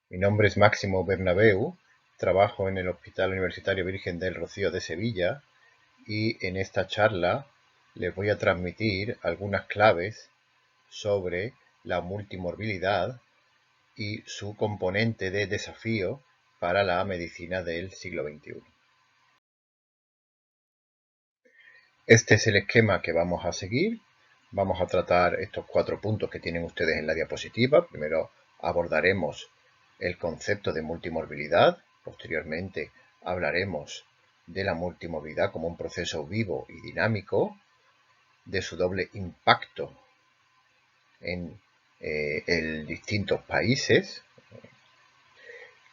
Mi nombre es Máximo Bernabeu, trabajo en el Hospital Universitario Virgen del Rocío de Sevilla y en esta charla les voy a transmitir algunas claves sobre la multimorbilidad y su componente de desafío para la medicina del siglo XXI. Este es el esquema que vamos a seguir. Vamos a tratar estos 4 puntos que tienen ustedes en la diapositiva. Primero abordaremos el concepto de multimorbilidad. Posteriormente hablaremos de la multimorbilidad como un proceso vivo y dinámico, de su doble impacto en distintos países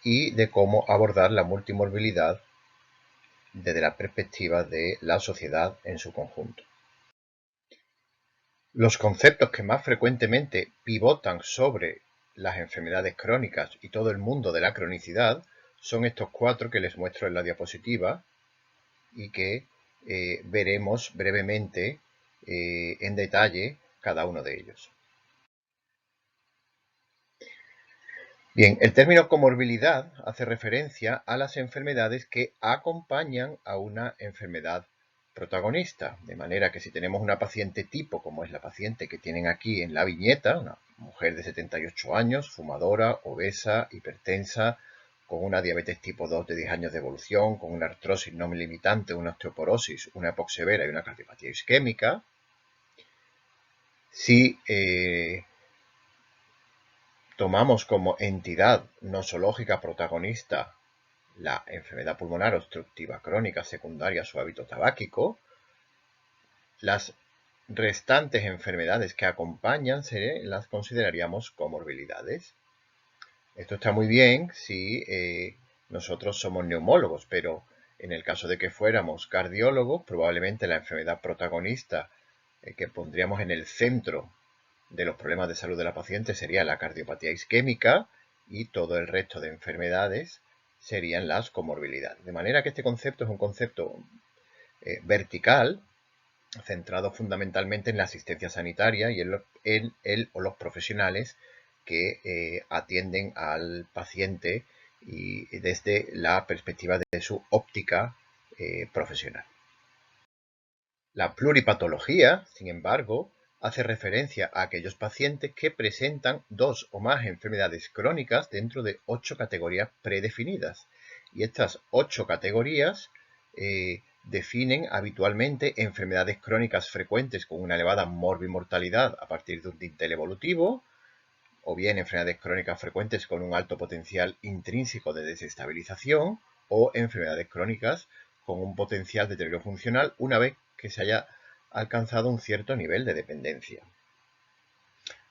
y de cómo abordar la multimorbilidad desde la perspectiva de la sociedad en su conjunto. Los conceptos que más frecuentemente pivotan sobre las enfermedades crónicas y todo el mundo de la cronicidad son estos 4 que les muestro en la diapositiva y que veremos brevemente en detalle cada uno de ellos. Bien, el término comorbilidad hace referencia a las enfermedades que acompañan a una enfermedad protagonista, de manera que si tenemos una paciente tipo, como es la paciente que tienen aquí en la viñeta, una mujer de 78 años, fumadora, obesa, hipertensa, con una diabetes tipo 2 de 10 años de evolución, con una artrosis no limitante, una osteoporosis, una EPOC severa y una cardiopatía isquémica, si tomamos como entidad nosológica protagonista la enfermedad pulmonar obstructiva crónica secundaria a su hábito tabáquico, las restantes enfermedades que acompañan las consideraríamos comorbilidades. Esto está muy bien si nosotros somos neumólogos, pero en el caso de que fuéramos cardiólogos, probablemente la enfermedad protagonista que pondríamos en el centro de los problemas de salud de la paciente sería la cardiopatía isquémica y todo el resto de enfermedades serían las comorbilidades. De manera que este concepto es un concepto vertical, centrado fundamentalmente en la asistencia sanitaria y en él o los profesionales que atienden al paciente y desde la perspectiva de su óptica profesional. La pluripatología, sin embargo, hace referencia a aquellos pacientes que presentan 2 o más enfermedades crónicas dentro de 8 categorías predefinidas. Y estas 8 categorías definen habitualmente enfermedades crónicas frecuentes con una elevada morbimortalidad a partir de un dintel evolutivo, o bien enfermedades crónicas frecuentes con un alto potencial intrínseco de desestabilización, o enfermedades crónicas con un potencial de deterioro funcional una vez que se haya alcanzado un cierto nivel de dependencia.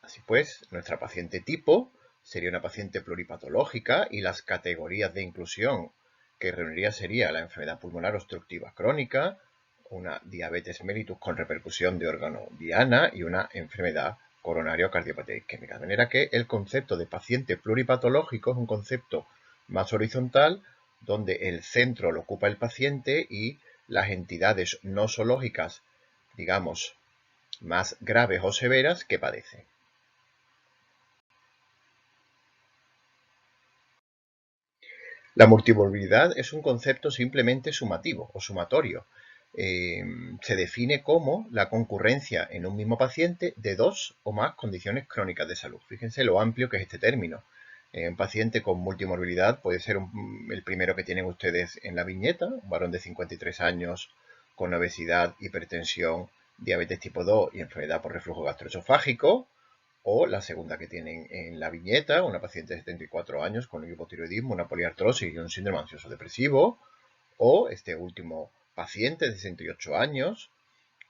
Así pues, nuestra paciente tipo sería una paciente pluripatológica y las categorías de inclusión que reuniría sería la enfermedad pulmonar obstructiva crónica, una diabetes mellitus con repercusión de órgano diana y una enfermedad coronaria o cardiopatía isquémica. De manera que el concepto de paciente pluripatológico es un concepto más horizontal donde el centro lo ocupa el paciente y las entidades nosológicas, digamos, más graves o severas que padecen. La multimorbilidad es un concepto simplemente sumativo o sumatorio. Se define como la concurrencia en un mismo paciente de 2 o más condiciones crónicas de salud. Fíjense lo amplio que es este término. Un paciente con multimorbilidad puede ser el primero que tienen ustedes en la viñeta, un varón de 53 años con obesidad, hipertensión, diabetes tipo 2 y enfermedad por reflujo gastroesofágico, o la segunda que tienen en la viñeta, una paciente de 74 años con un hipotiroidismo, una poliartrosis y un síndrome ansioso depresivo, o este último paciente de 68 años,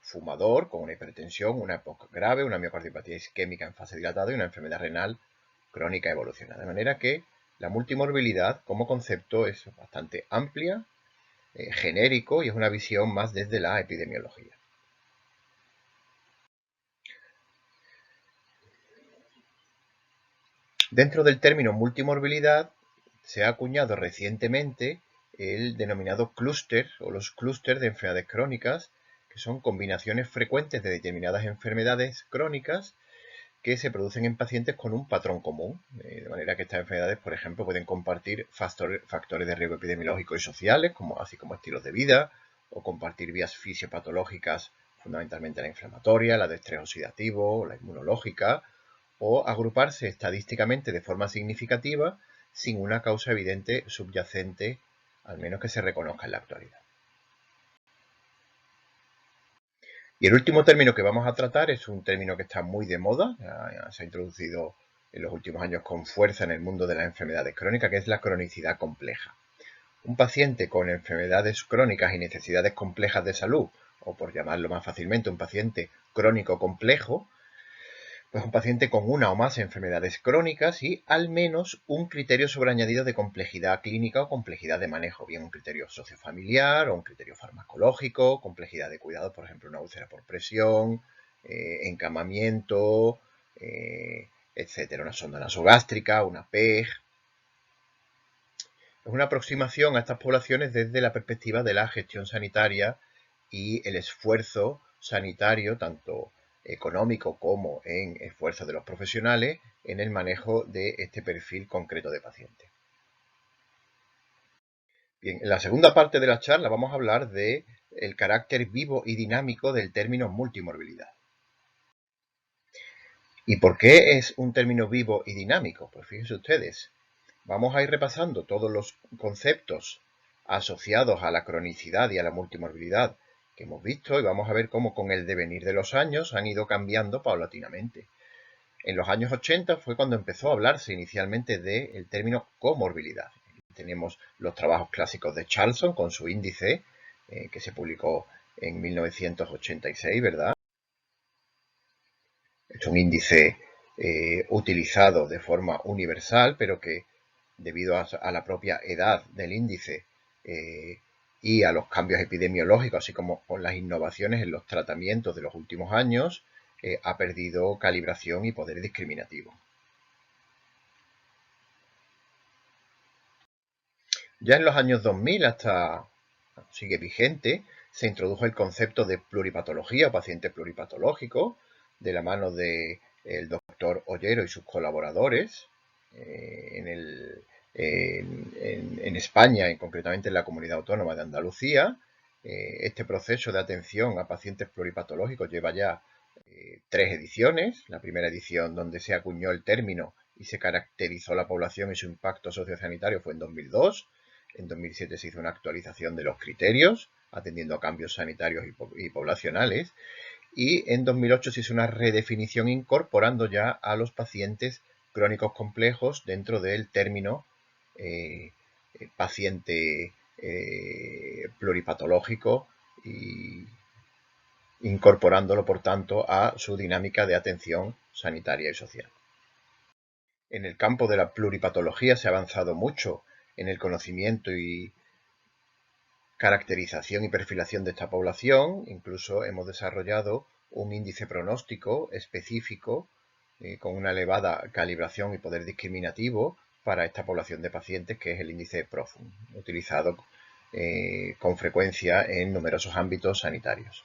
fumador, con una hipertensión, una EPOC grave, una miocardiopatía isquémica en fase dilatada y una enfermedad renal crónica evolucionada. De manera que la multimorbilidad como concepto es bastante amplia, genérico y es una visión más desde la epidemiología. Dentro del término multimorbilidad se ha acuñado recientemente el denominado clúster o los clústeres de enfermedades crónicas, que son combinaciones frecuentes de determinadas enfermedades crónicas que se producen en pacientes con un patrón común, de manera que estas enfermedades, por ejemplo, pueden compartir factores de riesgo epidemiológicos y sociales, así como estilos de vida, o compartir vías fisiopatológicas, fundamentalmente la inflamatoria, la de estrés oxidativo, la inmunológica, o agruparse estadísticamente de forma significativa sin una causa evidente subyacente, al menos que se reconozca en la actualidad. Y el último término que vamos a tratar es un término que está muy de moda, se ha introducido en los últimos años con fuerza en el mundo de las enfermedades crónicas, que es la cronicidad compleja. Un paciente con enfermedades crónicas y necesidades complejas de salud, o por llamarlo más fácilmente, un paciente crónico complejo, pues un paciente con una o más enfermedades crónicas y al menos un criterio sobreañadido de complejidad clínica o complejidad de manejo, bien un criterio sociofamiliar o un criterio farmacológico, complejidad de cuidado, por ejemplo, una úlcera por presión, encamamiento, etcétera, una sonda nasogástrica, una PEG. Es una aproximación a estas poblaciones desde la perspectiva de la gestión sanitaria y el esfuerzo sanitario, tanto económico como en esfuerzo de los profesionales, en el manejo de este perfil concreto de paciente. Bien, en la segunda parte de la charla vamos a hablar del carácter vivo y dinámico del término multimorbilidad. ¿Y por qué es un término vivo y dinámico? Pues fíjense ustedes, vamos a ir repasando todos los conceptos asociados a la cronicidad y a la multimorbilidad que hemos visto y vamos a ver cómo con el devenir de los años han ido cambiando paulatinamente. En los años 80 fue cuando empezó a hablarse inicialmente del término comorbilidad. Tenemos los trabajos clásicos de Charlson con su índice que se publicó en 1986, ¿verdad? Es un índice utilizado de forma universal, pero que debido a la propia edad del índice y a los cambios epidemiológicos, así como con las innovaciones en los tratamientos de los últimos años, ha perdido calibración y poder discriminativo. Ya en los años 2000 hasta sigue vigente, se introdujo el concepto de pluripatología o paciente pluripatológico de la mano del doctor Ollero y sus colaboradores en España y concretamente en la Comunidad Autónoma de Andalucía. Este proceso de atención a pacientes pluripatológicos lleva ya 3 ediciones. La primera edición donde se acuñó el término y se caracterizó la población y su impacto sociosanitario fue en 2002. En 2007 se hizo una actualización de los criterios, atendiendo a cambios sanitarios y poblacionales. Y en 2008 se hizo una redefinición incorporando ya a los pacientes crónicos complejos dentro del término paciente pluripatológico y incorporándolo, por tanto, a su dinámica de atención sanitaria y social. En el campo de la pluripatología se ha avanzado mucho en el conocimiento y caracterización y perfilación de esta población. Incluso hemos desarrollado un índice pronóstico específico con una elevada calibración y poder discriminativo para esta población de pacientes, que es el índice PROFUM, utilizado con frecuencia en numerosos ámbitos sanitarios.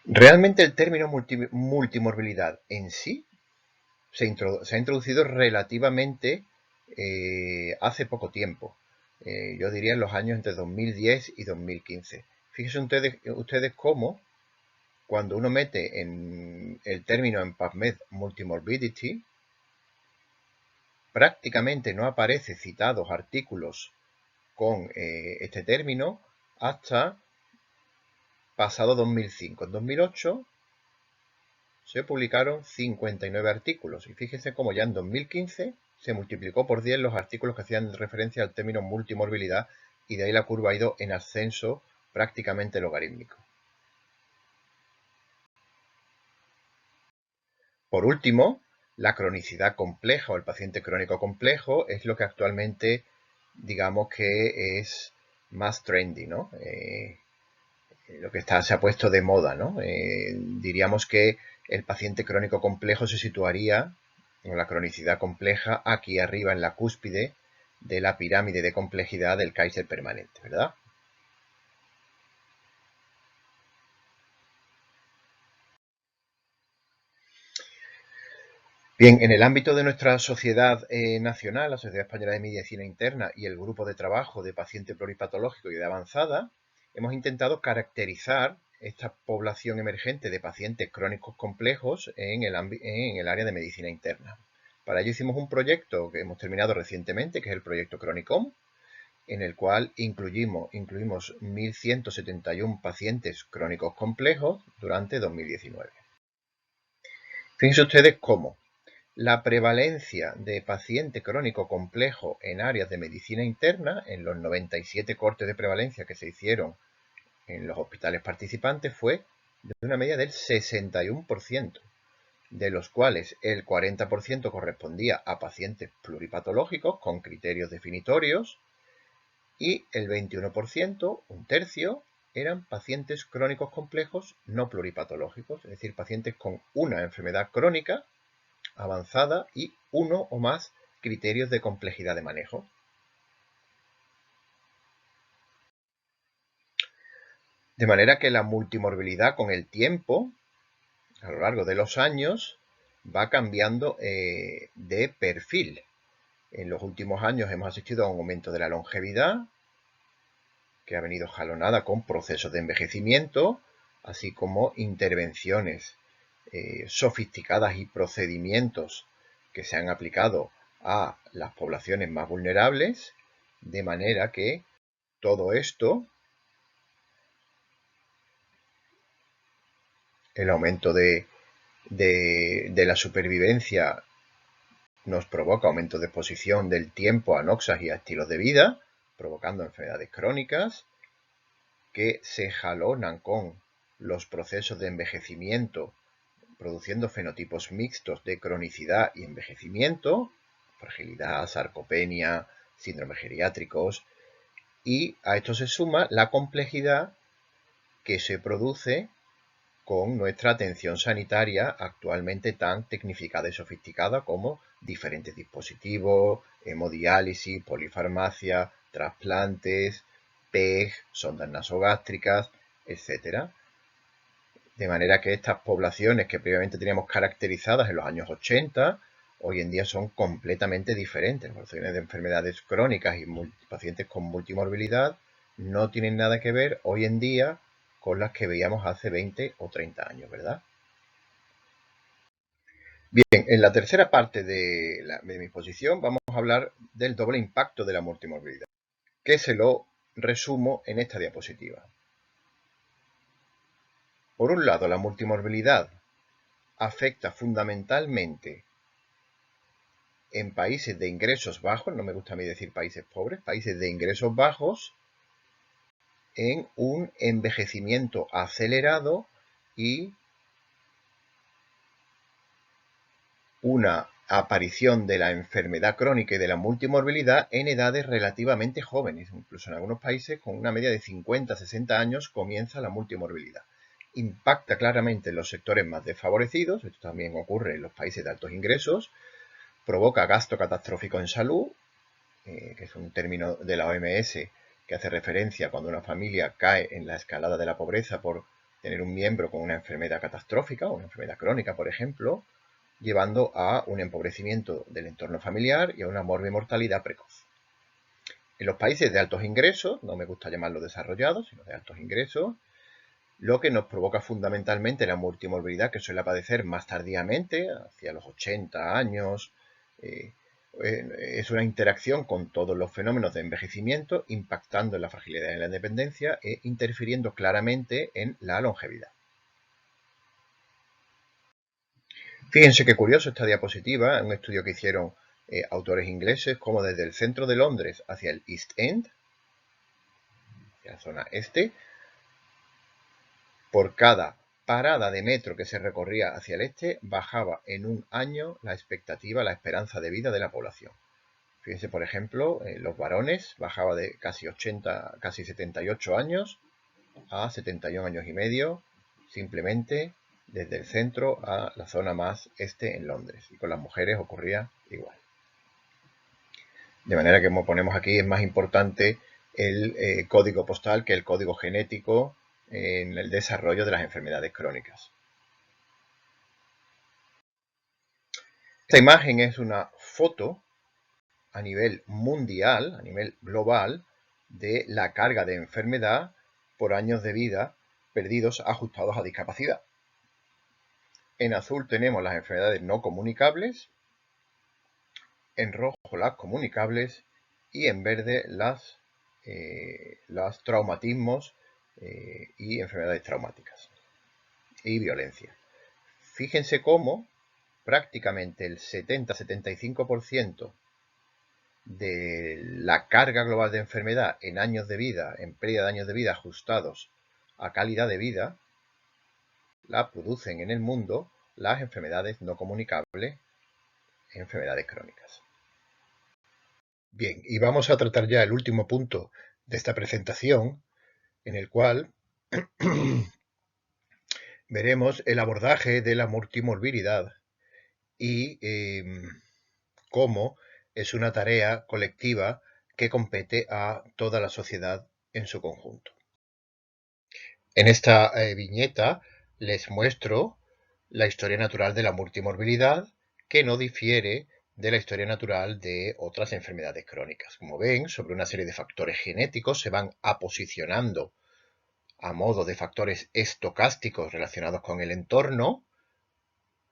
Realmente el término multimorbilidad en sí se ha introducido relativamente hace poco tiempo. Yo diría en los años entre 2010 y 2015. Fíjense ustedes cómo cuando uno mete en el término en PubMed multimorbidity, prácticamente no aparece citados artículos con este término hasta pasado 2005. En 2008 se publicaron 59 artículos y fíjense cómo ya en 2015 se multiplicó por 10 los artículos que hacían referencia al término multimorbilidad y de ahí la curva ha ido en ascenso prácticamente logarítmico. Por último, la cronicidad compleja o el paciente crónico complejo es lo que actualmente digamos que es más trendy, ¿no? Lo que se ha puesto de moda, ¿no? Diríamos que el paciente crónico complejo se situaría, con la cronicidad compleja, aquí arriba en la cúspide de la pirámide de complejidad del Kaiser permanente, ¿verdad? Bien, en el ámbito de nuestra sociedad nacional, la Sociedad Española de Medicina Interna y el grupo de trabajo de paciente pluripatológico y de avanzada, hemos intentado caracterizar esta población emergente de pacientes crónicos complejos en el área de medicina interna. Para ello hicimos un proyecto que hemos terminado recientemente, que es el proyecto Chronicom, en el cual incluimos 1.171 pacientes crónicos complejos durante 2019. Fíjense ustedes cómo la prevalencia de paciente crónico complejo en áreas de medicina interna, en los 97 cortes de prevalencia que se hicieron en los hospitales participantes, fue de una media del 61%, de los cuales el 40% correspondía a pacientes pluripatológicos con criterios definitorios y el 21%, un tercio, eran pacientes crónicos complejos no pluripatológicos, es decir, pacientes con una enfermedad crónica avanzada y uno o más criterios de complejidad de manejo. De manera que la multimorbilidad con el tiempo, a lo largo de los años, va cambiando de perfil. En los últimos años hemos asistido a un aumento de la longevidad, que ha venido jalonada con procesos de envejecimiento, así como intervenciones sofisticadas y procedimientos que se han aplicado a las poblaciones más vulnerables, de manera que todo esto, el aumento de la supervivencia, nos provoca aumento de exposición del tiempo a noxas y a estilos de vida, provocando enfermedades crónicas que se jalonan con los procesos de envejecimiento, produciendo fenotipos mixtos de cronicidad y envejecimiento, fragilidad, sarcopenia, síndromes geriátricos, y a esto se suma la complejidad que se produce con nuestra atención sanitaria actualmente tan tecnificada y sofisticada como diferentes dispositivos, hemodiálisis, polifarmacia, trasplantes, PEG, sondas nasogástricas, etc. De manera que estas poblaciones que previamente teníamos caracterizadas en los años 80, hoy en día son completamente diferentes. Las poblaciones de enfermedades crónicas y pacientes con multimorbilidad no tienen nada que ver hoy en día con las que veíamos hace 20 o 30 años, ¿verdad? Bien, en la tercera parte de mi exposición vamos a hablar del doble impacto de la multimorbilidad, que se lo resumo en esta diapositiva. Por un lado, la multimorbilidad afecta fundamentalmente en países de ingresos bajos, no me gusta a mí decir países pobres, países de ingresos bajos, en un envejecimiento acelerado y una aparición de la enfermedad crónica y de la multimorbilidad en edades relativamente jóvenes. Incluso en algunos países con una media de 50-60 años comienza la multimorbilidad. Impacta claramente en los sectores más desfavorecidos, esto también ocurre en los países de altos ingresos, provoca gasto catastrófico en salud, que es un término de la OMS que hace referencia cuando una familia cae en la escalada de la pobreza por tener un miembro con una enfermedad catastrófica o una enfermedad crónica, por ejemplo, llevando a un empobrecimiento del entorno familiar y a una morbimortalidad precoz. En los países de altos ingresos, no me gusta llamarlo desarrollados, sino de altos ingresos, lo que nos provoca fundamentalmente la multimorbilidad, que suele aparecer más tardíamente, hacia los 80 años, es una interacción con todos los fenómenos de envejecimiento, impactando en la fragilidad y en la independencia e interfiriendo claramente en la longevidad. Fíjense qué curioso esta diapositiva, un estudio que hicieron autores ingleses, como desde el centro de Londres hacia el East End, hacia la zona este, por cada parada de metro que se recorría hacia el este, bajaba en un año la expectativa, la esperanza de vida de la población. Fíjense, por ejemplo, los varones bajaba de casi 80, casi 78 años a 71 años y medio, simplemente desde el centro a la zona más este en Londres. Y con las mujeres ocurría igual. De manera que, como ponemos aquí, es más importante el código postal que el código genético en el desarrollo de las enfermedades crónicas. Esta imagen es una foto a nivel mundial, a nivel global, de la carga de enfermedad por años de vida perdidos ajustados a discapacidad. En azul tenemos las enfermedades no comunicables, en rojo las comunicables y en verde los traumatismos y enfermedades traumáticas y violencia. Fíjense cómo prácticamente el 70-75% de la carga global de enfermedad en años de vida, en pérdida de años de vida ajustados a calidad de vida, la producen en el mundo las enfermedades no comunicables, enfermedades crónicas. Bien, y vamos a tratar ya el último punto de esta presentación, en el cual veremos el abordaje de la multimorbilidad y cómo es una tarea colectiva que compete a toda la sociedad en su conjunto. En esta viñeta les muestro la historia natural de la multimorbilidad, que no difiere de la historia natural de otras enfermedades crónicas. Como ven, sobre una serie de factores genéticos se van aposicionando a modo de factores estocásticos relacionados con el entorno,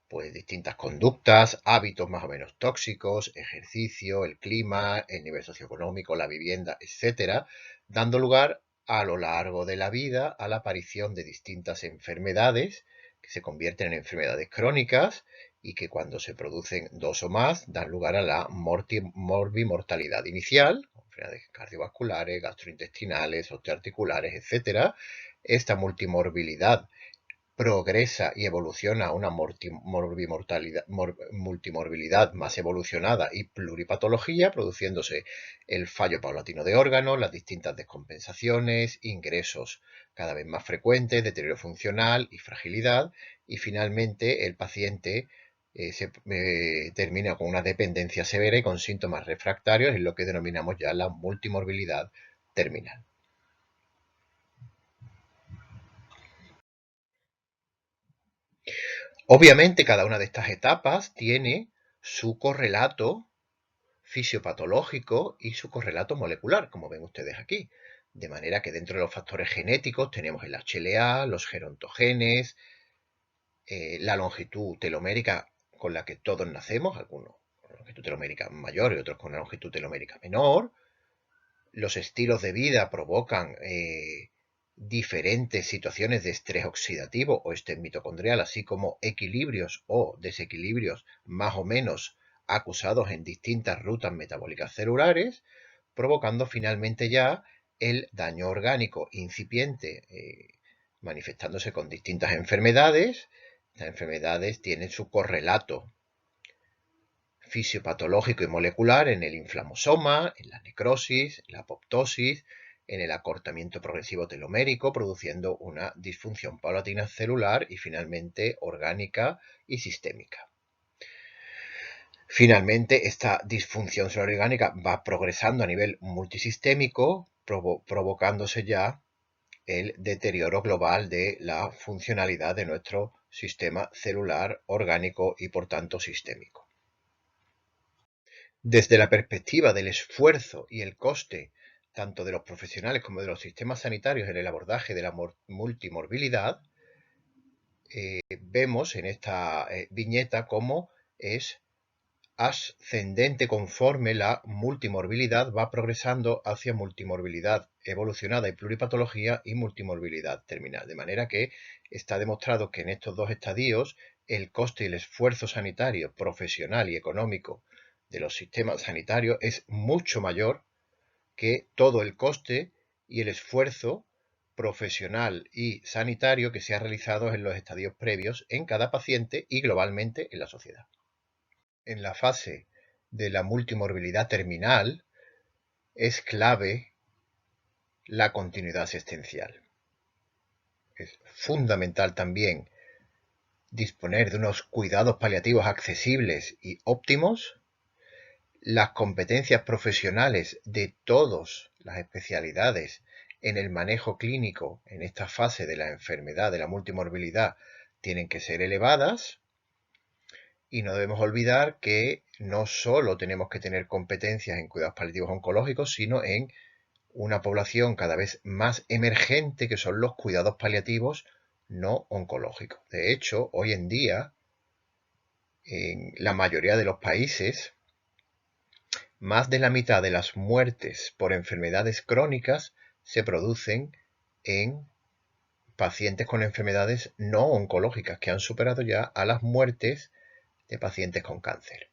pues distintas conductas, hábitos más o menos tóxicos, ejercicio, el clima, el nivel socioeconómico, la vivienda, etcétera, dando lugar a lo largo de la vida a la aparición de distintas enfermedades que se convierten en enfermedades crónicas y que cuando se producen dos o más dan lugar a la morbimortalidad inicial, enfermedades cardiovasculares, gastrointestinales, osteoarticulares, etcétera. Esta multimorbilidad progresa y evoluciona a una multimorbilidad más evolucionada y pluripatología, produciéndose el fallo paulatino de órganos, las distintas descompensaciones, ingresos cada vez más frecuentes, deterioro funcional y fragilidad, y finalmente el paciente termina con una dependencia severa y con síntomas refractarios, en lo que denominamos ya la multimorbilidad terminal. Obviamente cada una de estas etapas tiene su correlato fisiopatológico y su correlato molecular, como ven ustedes aquí. De manera que dentro de los factores genéticos tenemos el HLA, los gerontogenes, la longitud telomérica con la que todos nacemos, algunos con longitud telomérica mayor y otros con longitud telomérica menor. Los estilos de vida provocan diferentes situaciones de estrés oxidativo o estrés mitocondrial, así como equilibrios o desequilibrios más o menos acusados en distintas rutas metabólicas celulares, provocando finalmente ya el daño orgánico incipiente, manifestándose con distintas enfermedades. Estas enfermedades tienen su correlato fisiopatológico y molecular en el inflamosoma, en la necrosis, en la apoptosis, en el acortamiento progresivo telomérico, produciendo una disfunción paulatina celular y finalmente orgánica y sistémica. Finalmente, esta disfunción celular orgánica va progresando a nivel multisistémico, provocándose ya el deterioro global de la funcionalidad de nuestro sistema celular orgánico y por tanto sistémico. Desde la perspectiva del esfuerzo y el coste tanto de los profesionales como de los sistemas sanitarios en el abordaje de la multimorbilidad, vemos en esta viñeta cómo es ascendente conforme la multimorbilidad va progresando hacia multimorbilidad evolucionada y pluripatología y multimorbilidad terminal. De manera que está demostrado que en estos dos estadios el coste y el esfuerzo sanitario, profesional y económico de los sistemas sanitarios es mucho mayor que todo el coste y el esfuerzo profesional y sanitario que se ha realizado en los estadios previos en cada paciente y globalmente en la sociedad. En la fase de la multimorbilidad terminal es clave la continuidad asistencial. Es fundamental también disponer de unos cuidados paliativos accesibles y óptimos. Las competencias profesionales de todas las especialidades en el manejo clínico en esta fase de la enfermedad, de la multimorbilidad, tienen que ser elevadas. Y no debemos olvidar que no solo tenemos que tener competencias en cuidados paliativos oncológicos, sino en una población cada vez más emergente que son los cuidados paliativos no oncológicos. De hecho, hoy en día, en la mayoría de los países, más de la mitad de las muertes por enfermedades crónicas se producen en pacientes con enfermedades no oncológicas que han superado ya a las muertes de pacientes con cáncer.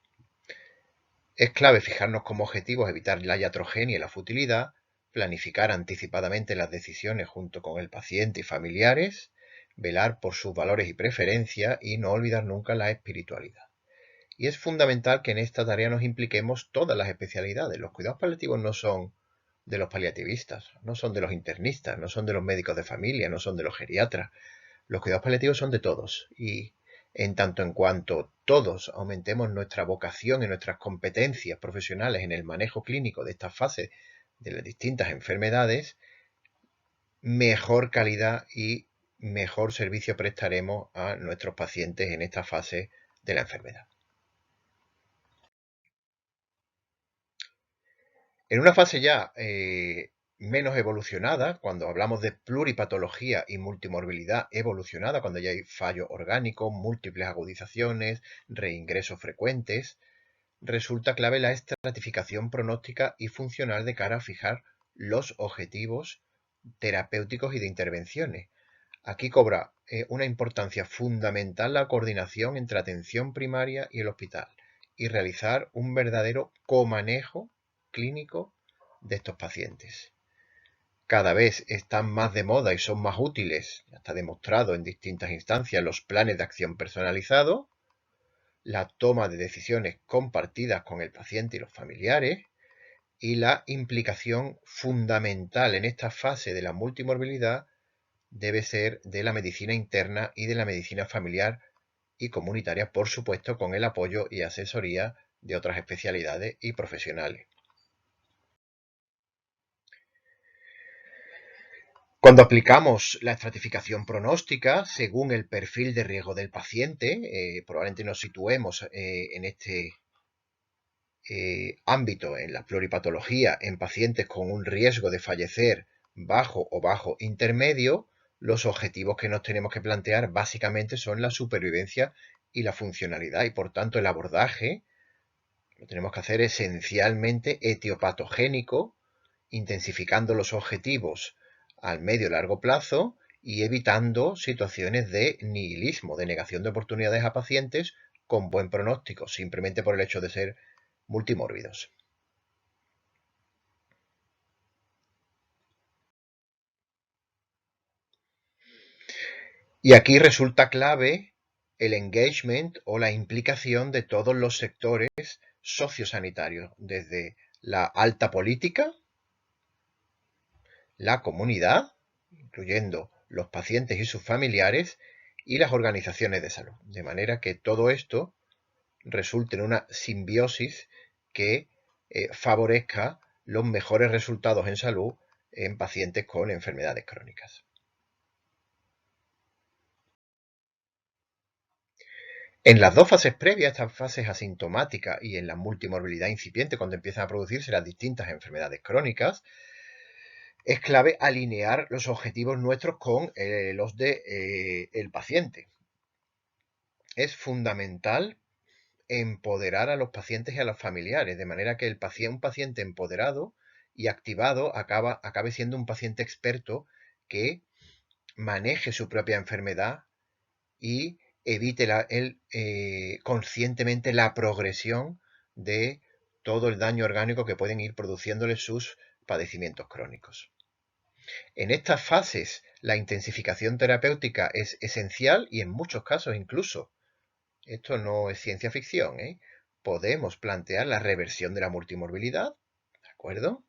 Es clave fijarnos como objetivos evitar la iatrogenia y la futilidad, planificar anticipadamente las decisiones junto con el paciente y familiares, velar por sus valores y preferencias y no olvidar nunca la espiritualidad. Y es fundamental que en esta tarea nos impliquemos todas las especialidades. Los cuidados paliativos no son de los paliativistas, no son de los internistas, no son de los médicos de familia, no son de los geriatras. Los cuidados paliativos son de todos y en tanto en cuanto todos aumentemos nuestra vocación y nuestras competencias profesionales en el manejo clínico de estas fases de las distintas enfermedades, mejor calidad y mejor servicio prestaremos a nuestros pacientes en esta fase de la enfermedad. En una fase ya menos evolucionada, cuando hablamos de pluripatología y multimorbilidad evolucionada, cuando ya hay fallo orgánico, múltiples agudizaciones, reingresos frecuentes, resulta clave la estratificación pronóstica y funcional de cara a fijar los objetivos terapéuticos y de intervenciones. Aquí cobra una importancia fundamental la coordinación entre atención primaria y el hospital y realizar un verdadero comanejo clínico de estos pacientes. Cada vez están más de moda y son más útiles, ya está demostrado en distintas instancias, los planes de acción personalizados, la toma de decisiones compartidas con el paciente y los familiares y la implicación fundamental en esta fase de la multimorbilidad debe ser de la medicina interna y de la medicina familiar y comunitaria, por supuesto, con el apoyo y asesoría de otras especialidades y profesionales. Cuando aplicamos la estratificación pronóstica, según el perfil de riesgo del paciente, probablemente nos situemos en este ámbito, en la pluripatología, en pacientes con un riesgo de fallecer bajo o bajo intermedio, los objetivos que nos tenemos que plantear básicamente son la supervivencia y la funcionalidad y por tanto el abordaje lo tenemos que hacer esencialmente etiopatogénico, intensificando los objetivos al medio y largo plazo y evitando situaciones de nihilismo, de negación de oportunidades a pacientes con buen pronóstico, simplemente por el hecho de ser multimórbidos. Y aquí resulta clave el engagement o la implicación de todos los sectores sociosanitarios, desde la alta política, la comunidad, incluyendo los pacientes y sus familiares, y las organizaciones de salud. De manera que todo esto resulte en una simbiosis que favorezca los mejores resultados en salud en pacientes con enfermedades crónicas. En las dos fases previas, estas fases asintomáticas y en la multimorbilidad incipiente, cuando empiezan a producirse las distintas enfermedades crónicas, es clave alinear los objetivos nuestros con los del paciente. Es fundamental empoderar a los pacientes y a los familiares, de manera que un paciente empoderado y activado acabe siendo un paciente experto que maneje su propia enfermedad y evite conscientemente la progresión de todo el daño orgánico que pueden ir produciéndole sus padecimientos crónicos. En estas fases, la intensificación terapéutica es esencial y en muchos casos incluso, esto no es ciencia ficción, podemos plantear la reversión de la multimorbilidad, ¿de acuerdo?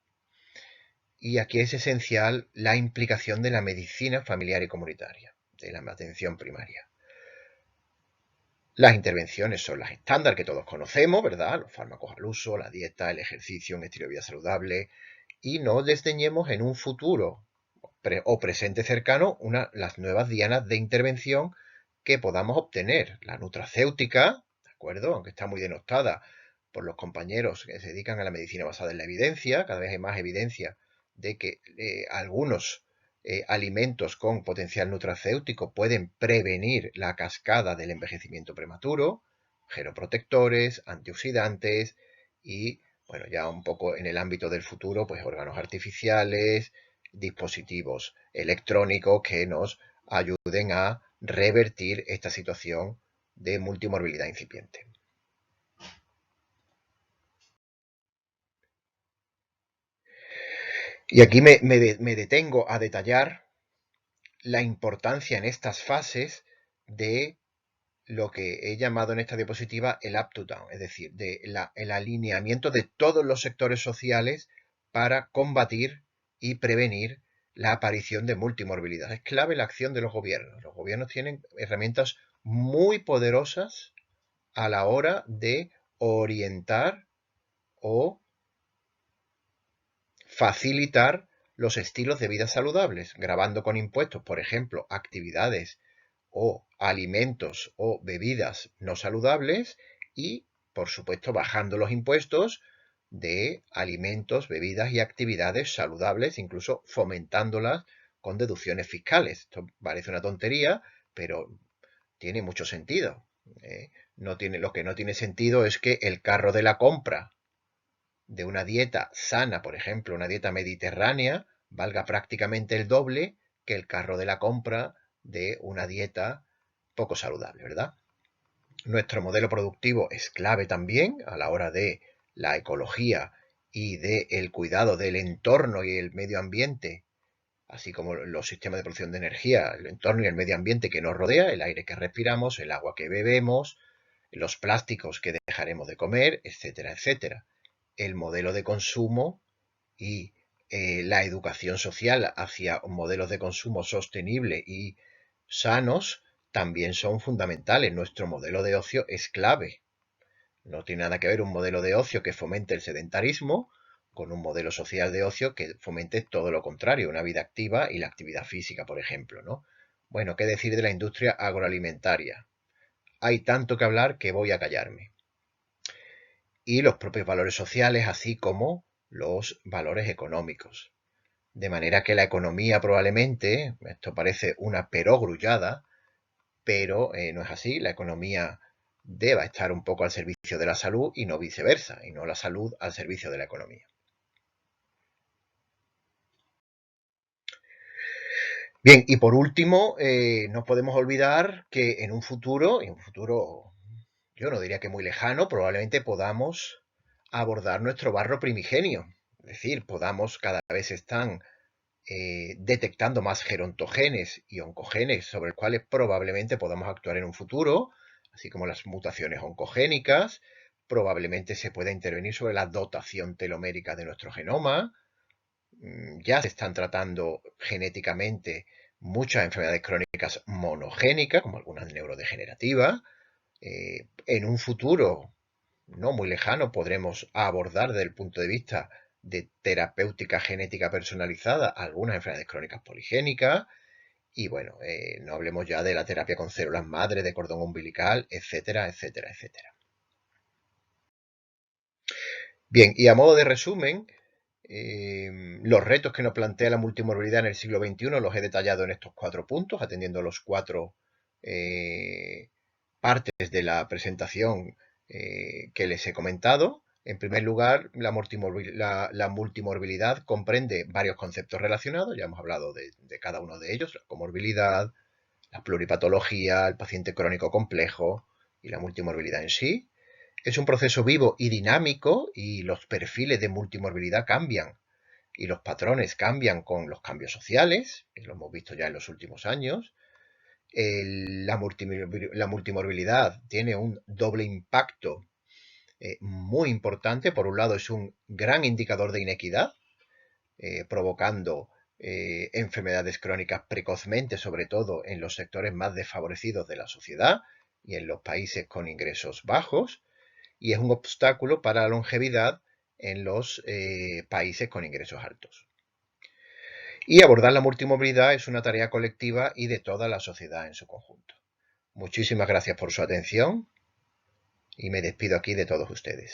Y aquí es esencial la implicación de la medicina familiar y comunitaria, de la atención primaria. Las intervenciones son las estándar que todos conocemos, ¿verdad? Los fármacos al uso, la dieta, el ejercicio, un estilo de vida saludable. Y no desdeñemos en un futuro o presente cercano las nuevas dianas de intervención que podamos obtener. La nutracéutica, ¿de acuerdo? Aunque está muy denostada por los compañeros que se dedican a la medicina basada en la evidencia, cada vez hay más evidencia de que algunos alimentos con potencial nutracéutico pueden prevenir la cascada del envejecimiento prematuro, genoprotectores, antioxidantes y, bueno, ya un poco en el ámbito del futuro, pues órganos artificiales, dispositivos electrónicos que nos ayuden a revertir esta situación de multimorbilidad incipiente. Y aquí me detengo a detallar la importancia en estas fases de lo que he llamado en esta diapositiva el up to down, es decir, el alineamiento de todos los sectores sociales para combatir y prevenir la aparición de multimorbilidad. Es clave la acción de los gobiernos. Los gobiernos tienen herramientas muy poderosas a la hora de orientar o facilitar los estilos de vida saludables, grabando con impuestos, por ejemplo, actividades o alimentos o bebidas no saludables y, por supuesto, bajando los impuestos de alimentos, bebidas y actividades saludables, incluso fomentándolas con deducciones fiscales. Esto parece una tontería, pero tiene mucho sentido. Lo que no tiene sentido es que el carro de la compra de una dieta sana, por ejemplo, una dieta mediterránea, valga prácticamente el doble que el carro de la compra de una dieta poco saludable, ¿verdad? Nuestro modelo productivo es clave también a la hora de la ecología y del cuidado del entorno y el medio ambiente, así como los sistemas de producción de energía, el entorno y el medio ambiente que nos rodea, el aire que respiramos, el agua que bebemos, los plásticos que dejaremos de comer, etcétera, etcétera. El modelo de consumo y la educación social hacia modelos de consumo sostenible y sanos también son fundamentales. Nuestro modelo de ocio es clave. No tiene nada que ver un modelo de ocio que fomente el sedentarismo con un modelo social de ocio que fomente todo lo contrario, una vida activa y la actividad física, por ejemplo, ¿no? Bueno, ¿qué decir de la industria agroalimentaria? Hay tanto que hablar que voy a callarme. Y los propios valores sociales, así como los valores económicos. De manera que la economía probablemente, esto parece una perogrullada, pero no es así, la economía deba estar un poco al servicio de la salud y no viceversa, y no la salud al servicio de la economía. Bien, y por último, no podemos olvidar que en un futuro yo no diría que muy lejano, probablemente podamos abordar nuestro barro primigenio. Es decir, cada vez están detectando más gerontogenes y oncogenes sobre los cuales probablemente podamos actuar en un futuro, así como las mutaciones oncogénicas. Probablemente se pueda intervenir sobre la dotación telomérica de nuestro genoma. Ya se están tratando genéticamente muchas enfermedades crónicas monogénicas, como algunas neurodegenerativas. En un futuro no muy lejano podremos abordar desde el punto de vista de terapéutica genética personalizada algunas enfermedades crónicas poligénicas y bueno, no hablemos ya de la terapia con células madre, de cordón umbilical, etcétera, etcétera, etcétera. Bien, y a modo de resumen, los retos que nos plantea la multimorbilidad en el siglo XXI los he detallado en estos 4 puntos, atendiendo los 4 partes de la presentación que les he comentado. En primer lugar, la multimorbilidad comprende varios conceptos relacionados, ya hemos hablado de cada uno de ellos, la comorbilidad, la pluripatología, el paciente crónico complejo y la multimorbilidad en sí. Es un proceso vivo y dinámico y los perfiles de multimorbilidad cambian y los patrones cambian con los cambios sociales, que lo hemos visto ya en los últimos años. La multimorbilidad tiene un doble impacto muy importante. Por un lado es un gran indicador de inequidad, provocando enfermedades crónicas precozmente, sobre todo en los sectores más desfavorecidos de la sociedad y en los países con ingresos bajos, y es un obstáculo para la longevidad en los países con ingresos altos. Y abordar la multimovilidad es una tarea colectiva y de toda la sociedad en su conjunto. Muchísimas gracias por su atención y me despido aquí de todos ustedes.